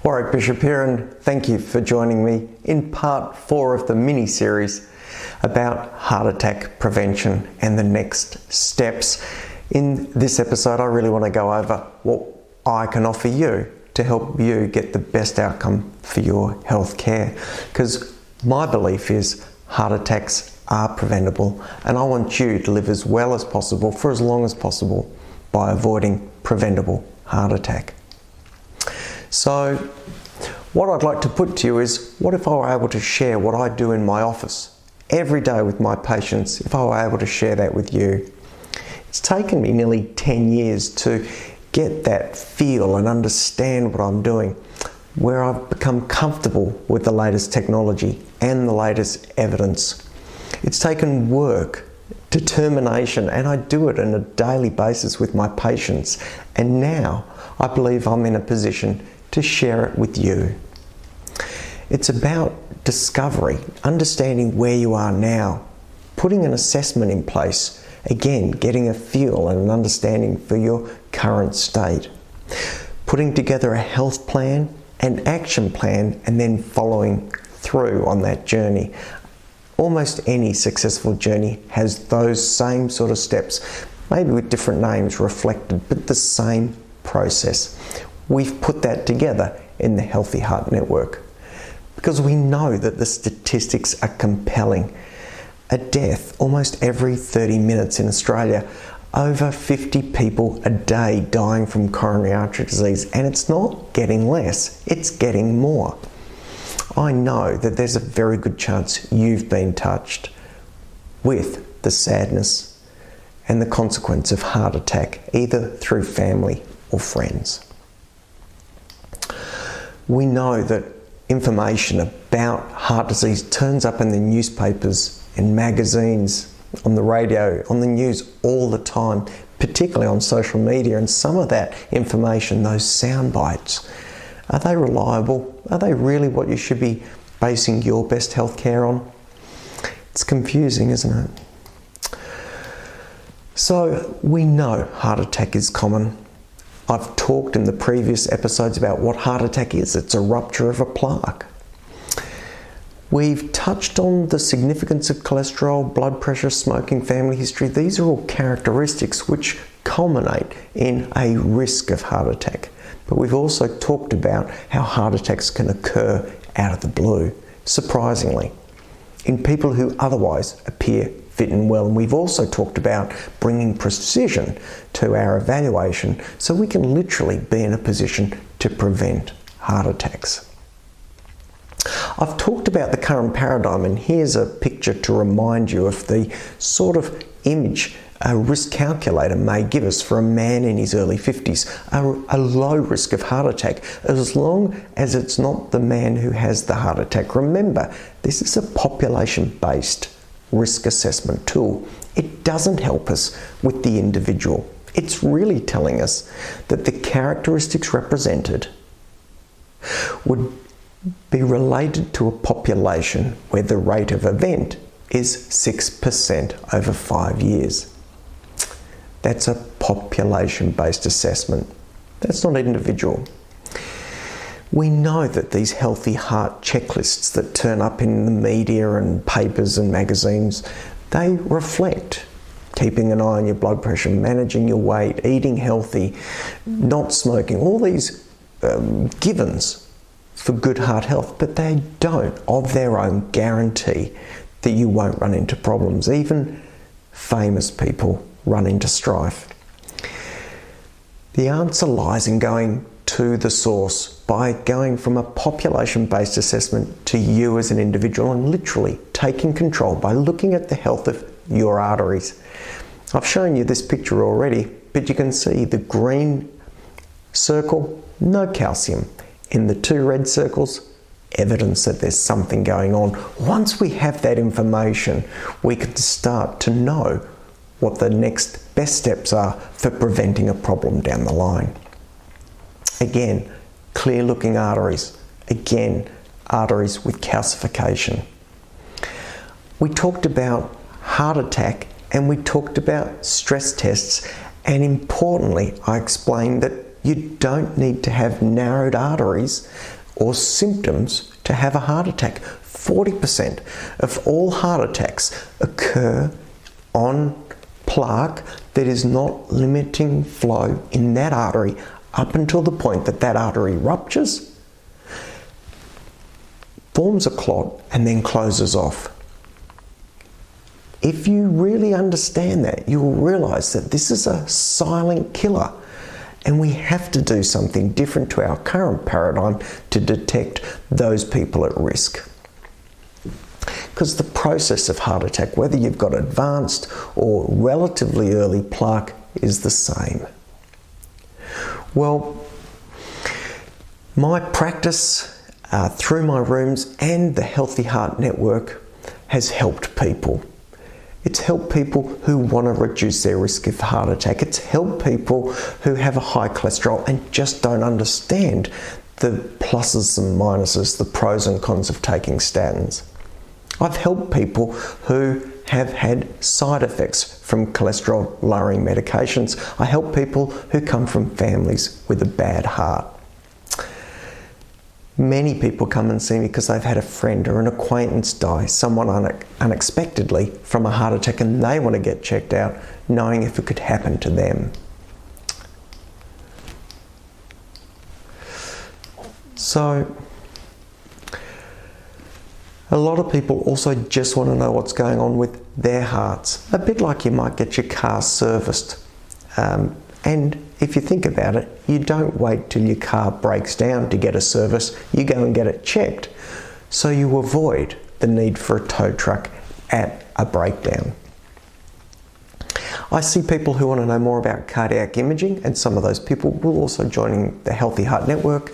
Warrick Bishop here, and thank you for joining me in part 4 of the mini-series about heart attack prevention and the next steps. In this episode, I really want to go over what I can offer you to help you get the best outcome for your health care. Because my belief is heart attacks are preventable, and I want you to live as well as possible for as long as possible by avoiding preventable heart attack. So what I'd like to put to you is, what if I were able to share what I do in my office every day with my patients, if I were able to share that with you? It's taken me nearly 10 years to get that feel and understand what I'm doing, where I've become comfortable with the latest technology and the latest evidence. It's taken work, determination, and I do it on a daily basis with my patients. And now I believe I'm in a position to share it with you. It's about discovery, understanding where you are now, putting an assessment in place, again, getting a feel and an understanding for your current state, putting together a health plan, an action plan, and then following through on that journey. Almost any successful journey has those same sort of steps, maybe with different names reflected, but the same process. We've put that together in the Healthy Heart Network because we know that the statistics are compelling. A death almost every 30 minutes in Australia, over 50 people a day dying from coronary artery disease, and it's not getting less, it's getting more. I know that there's a very good chance you've been touched with the sadness and the consequence of heart attack, either through family or friends. We know that information about heart disease turns up in the newspapers, in magazines, on the radio, on the news all the time, particularly on social media, and some of that information, those sound bites, are they reliable? Are they really what you should be basing your best health care on? It's confusing, isn't it? So we know heart attack is common. I've talked in the previous episodes about what heart attack is. It's a rupture of a plaque. We've touched on the significance of cholesterol, blood pressure, smoking, family history. These are all characteristics which culminate in a risk of heart attack. But we've also talked about how heart attacks can occur out of the blue, surprisingly, in people who otherwise appear fit and well. And we've also talked about bringing precision to our evaluation so we can literally be in a position to prevent heart attacks. I've talked about the current paradigm, and here's a picture to remind you of the sort of image a risk calculator may give us for a man in his early 50s, a low risk of heart attack, as long as it's not the man who has the heart attack. Remember, this is a population-based risk assessment tool. It doesn't help us with the individual. It's really telling us that the characteristics represented would be related to a population where the rate of event is 6% over 5 years. That's a population-based assessment. That's not individual. We know that these healthy heart checklists that turn up in the media and papers and magazines, they reflect keeping an eye on your blood pressure, managing your weight, eating healthy, not smoking, all these givens for good heart health, but they don't of their own guarantee that you won't run into problems. Even famous people run into strife. The answer lies in going to the source by going from a population-based assessment to you as an individual and literally taking control by looking at the health of your arteries. I've shown you this picture already, but you can see the green circle, no calcium. In the 2 red circles, evidence that there's something going on. Once we have that information, we can start to know what the next best steps are for preventing a problem down the line. Again, clear looking arteries. Again, arteries with calcification. We talked about heart attack and we talked about stress tests, and importantly, I explained that You don't need to have narrowed arteries or symptoms to have a heart attack. 40% of all heart attacks occur on plaque that is not limiting flow in that artery up until the point that that artery ruptures, forms a clot, and then closes off. If you really understand that, you will realize that this is a silent killer, and we have to do something different to our current paradigm to detect those people at risk. Because the process of heart attack, whether you've got advanced or relatively early plaque, is the same. Well, my practice through my rooms and the Healthy Heart Network has helped people. It's helped people who want to reduce their risk of heart attack. It's helped people who have a high cholesterol and just don't understand the pluses and minuses, the pros and cons of taking statins. I've helped people who have had side effects from cholesterol lowering medications. I help people who come from families with a bad heart. Many people come and see me because they've had a friend or an acquaintance die, someone unexpectedly from a heart attack, and they want to get checked out, knowing if it could happen to them. So, a lot of people also just want to know what's going on with their hearts, a bit like you might get your car serviced. And if you think about it, you don't wait till your car breaks down to get a service, you go and get it checked. So you avoid the need for a tow truck at a breakdown. I see people who want to know more about cardiac imaging, and some of those people will also join the Healthy Heart Network.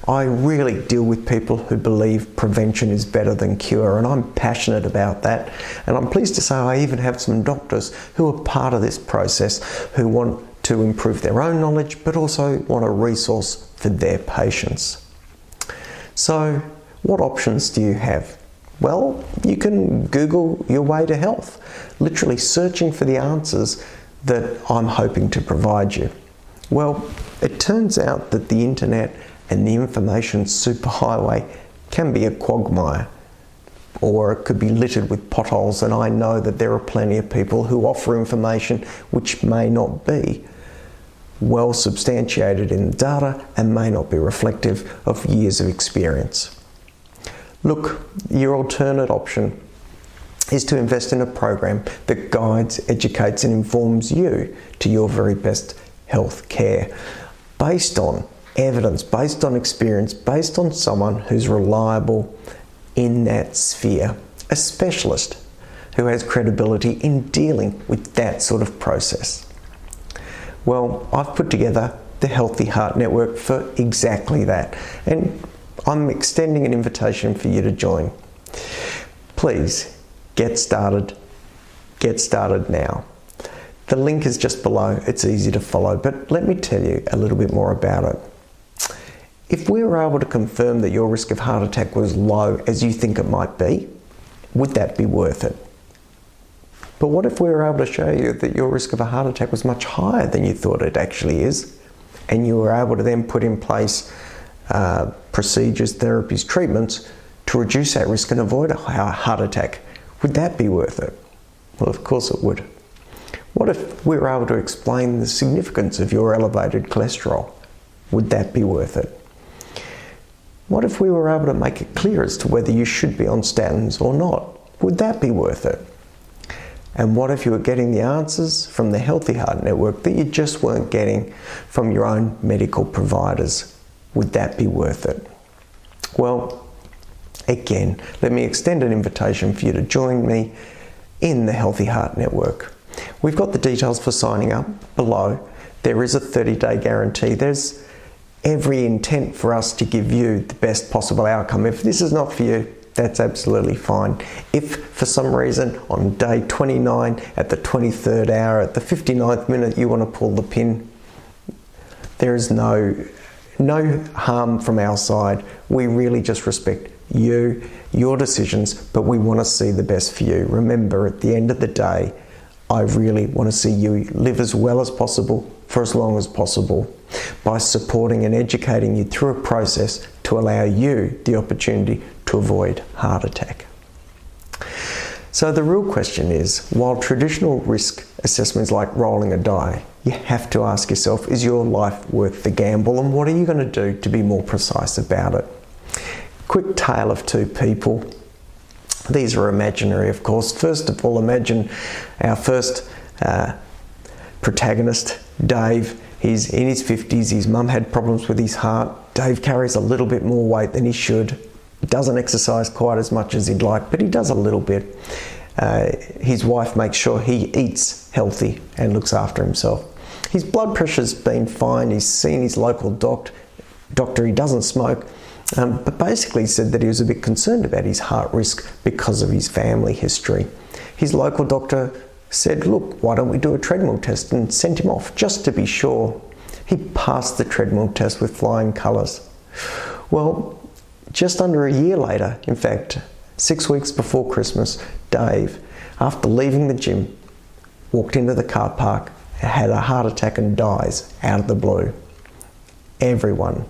I really deal with people who believe prevention is better than cure, and I'm passionate about that. And I'm pleased to say I even have some doctors who are part of this process who want to improve their own knowledge, but also want a resource for their patients. So, what options do you have? Well, you can Google your way to health, literally searching for the answers that I'm hoping to provide you. Well, it turns out that the internet and the information superhighway can be a quagmire, or it could be littered with potholes, and I know that there are plenty of people who offer information which may not be well substantiated in the data and may not be reflective of years of experience. Look, your alternate option is to invest in a program that guides, educates and informs you to your very best health care based on evidence, based on experience, based on someone who's reliable in that sphere, a specialist who has credibility in dealing with that sort of process. Well, I've put together the Healthy Heart Network for exactly that, and I'm extending an invitation for you to join. Please get started now. The link is just below, it's easy to follow, but let me tell you a little bit more about it. If we were able to confirm that your risk of heart attack was low as you think it might be, would that be worth it? But what if we were able to show you that your risk of a heart attack was much higher than you thought it actually is, and you were able to then put in place procedures, therapies, treatments to reduce that risk and avoid a heart attack? Would that be worth it? Well, of course it would. What if we were able to explain the significance of your elevated cholesterol? Would that be worth it? What if we were able to make it clear as to whether you should be on statins or not? Would that be worth it? And what if you were getting the answers from the Healthy Heart Network that you just weren't getting from your own medical providers? Would that be worth it? Well, again, let me extend an invitation for you to join me in the Healthy Heart Network. We've got the details for signing up below. There is a 30-day guarantee. There's every intent for us to give you the best possible outcome. If this is not for you, that's absolutely fine. If for some reason on day 29 at the 23rd hour at the 59th minute you want to pull the pin, there is no harm from our side. We really just respect you, your decisions, but we want to see the best for you. Remember, at the end of the day, I really want to see you live as well as possible for as long as possible. by supporting and educating you through a process to allow you the opportunity to avoid heart attack. So the real question is, while traditional risk assessments like rolling a die, you have to ask yourself, is your life worth the gamble, and what are you going to do to be more precise about it? Quick tale of two people. These are imaginary, of course. First of all, imagine our first protagonist, Dave. He's in his 50s, his mum had problems with his heart. Dave carries a little bit more weight than he should. Doesn't exercise quite as much as he'd like, but he does a little bit. His wife makes sure he eats healthy and looks after himself. His blood pressure's been fine. He's seen his local doctor. He doesn't smoke, but basically said that he was a bit concerned about his heart risk because of his family history. His local doctor said, look, why don't we do a treadmill test, and sent him off just to be sure. He passed the treadmill test with flying colours. Well, just under a year later, in fact, 6 weeks before Christmas, Dave, after leaving the gym, walked into the car park, had a heart attack and dies out of the blue. Everyone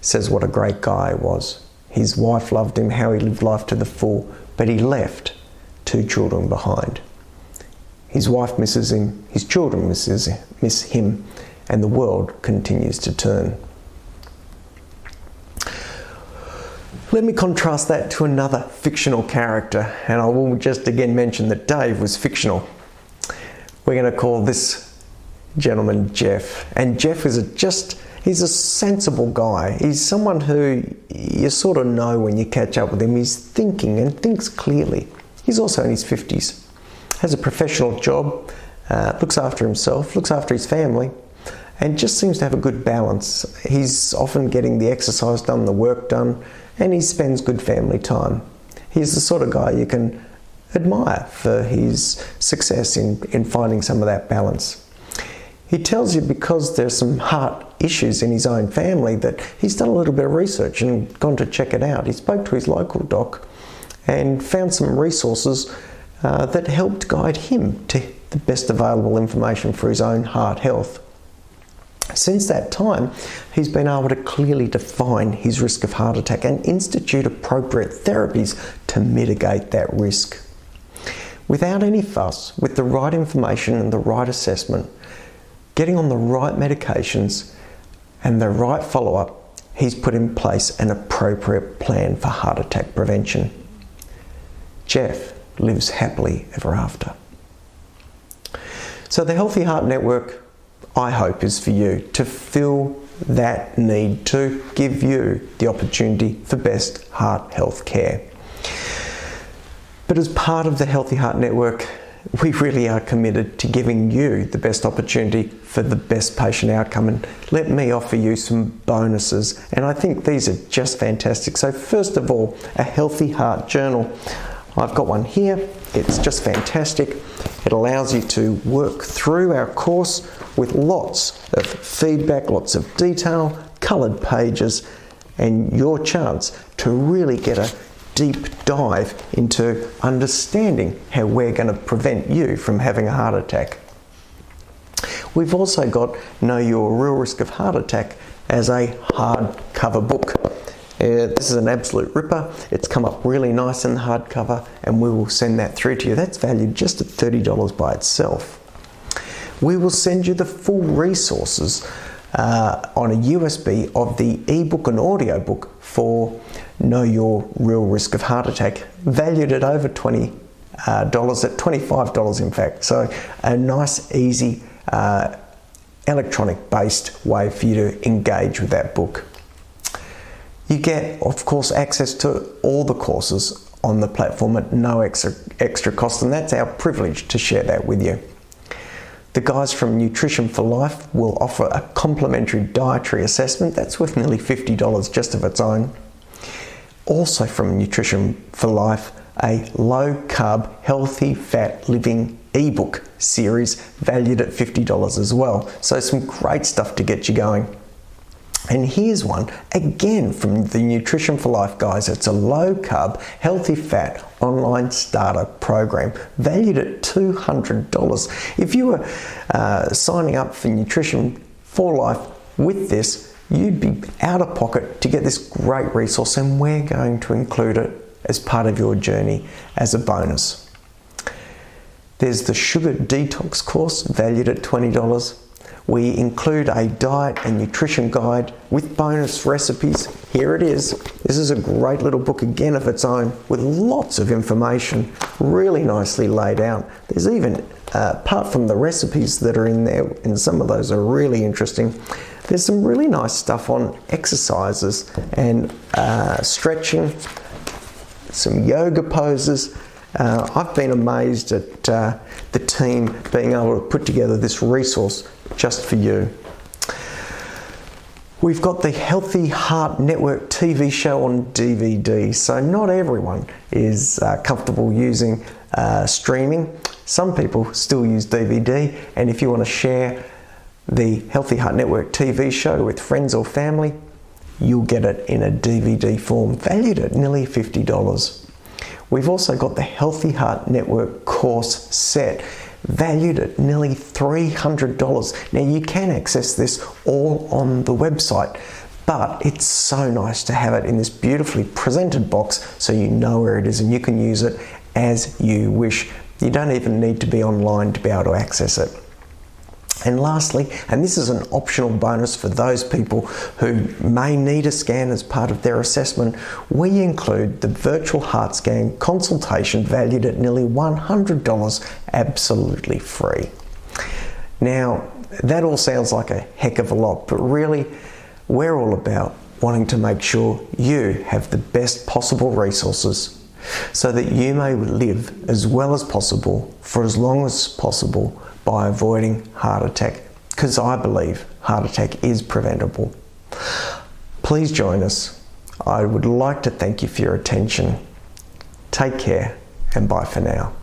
says what a great guy he was. His wife loved him, how he lived life to the full, but he left 2 children behind. His wife misses him, his children miss him, and the world continues to turn. Let me contrast that to another fictional character, and I will just again mention that Dave was fictional. We're going to call this gentleman Jeff, and Jeff is he's a sensible guy. He's someone who you sort of know when you catch up with him. He's thinking and thinks clearly. He's also in his 50s, has a professional job, looks after himself, looks after his family, and just seems to have a good balance. He's often getting the exercise done, the work done, and he spends good family time. He's the sort of guy you can admire for his success in finding some of that balance. He tells you, because there's some heart issues in his own family, that he's done a little bit of research and gone to check it out. He spoke to his local doc and found some resources that helped guide him to the best available information for his own heart health. Since that time, he's been able to clearly define his risk of heart attack and institute appropriate therapies to mitigate that risk. Without any fuss, with the right information and the right assessment, getting on the right medications and the right follow-up, he's put in place an appropriate plan for heart attack prevention. Jeff lives happily ever after. So the Healthy Heart Network, I hope, is for you to fill that need, to give you the opportunity for best heart health care. But as part of the Healthy Heart Network, we really are committed to giving you the best opportunity for the best patient outcome. And let me offer you some bonuses, and I think these are just fantastic. So first of all, a Healthy Heart Journal. I've got one here. It's just fantastic. It allows you to work through our course with lots of feedback, lots of detail, coloured pages, and your chance to really get a deep dive into understanding how we're going to prevent you from having a heart attack. We've also got Know Your Real Risk of Heart Attack as a hardcover book. This is an absolute ripper. It's come up really nice in the hardcover, and we will send that through to you. That's valued just at $30 by itself. We will send you the full resources on a USB of the ebook and audiobook for Know Your Real Risk of Heart Attack, valued at over $20, at $25 in fact. So a nice, easy, electronic-based way for you to engage with that book. You get, of course, access to all the courses on the platform at no extra cost, and that's our privilege to share that with you. The guys from Nutrition for Life will offer a complimentary dietary assessment. That's worth nearly $50 just of its own. Also from Nutrition for Life, a low-carb, healthy fat living ebook series valued at $50 as well. So some great stuff to get you going. And here's one, again from the Nutrition for Life guys. It's a low-carb, healthy fat online starter program valued at $200. If you were signing up for Nutrition for Life With this, you'd be out of pocket to get this great resource, and we're going to include it as part of your journey as a bonus. There's the sugar detox course, valued at $20. We include a diet and nutrition guide with bonus recipes. Here it is. This is a great little book, again of its own, with lots of information, really nicely laid out. There's even, apart from the recipes that are in there, and some of those are really interesting, there's some really nice stuff on exercises and stretching, some yoga poses. I've been amazed at the team being able to put together this resource just for you. We've got the Healthy Heart Network TV show on DVD, so not everyone is comfortable using streaming. Some people still use DVD, and if you want to share the Healthy Heart Network TV show with friends or family, you'll get it in a DVD form, valued at nearly $50. We've also got the Healthy Heart Network course set, valued at nearly $300. Now, you can access this all on the website, but it's so nice to have it in this beautifully presented box so you know where it is and you can use it as you wish. You don't even need to be online to be able to access it. And lastly, and this is an optional bonus for those people who may need a scan as part of their assessment, we include the virtual heart scan consultation valued at nearly $100, absolutely free. Now, that all sounds like a heck of a lot, but really, we're all about wanting to make sure you have the best possible resources so that you may live as well as possible for as long as possible by avoiding heart attack, because I believe heart attack is preventable. Please join us. I would like to thank you for your attention. Take care, and bye for now.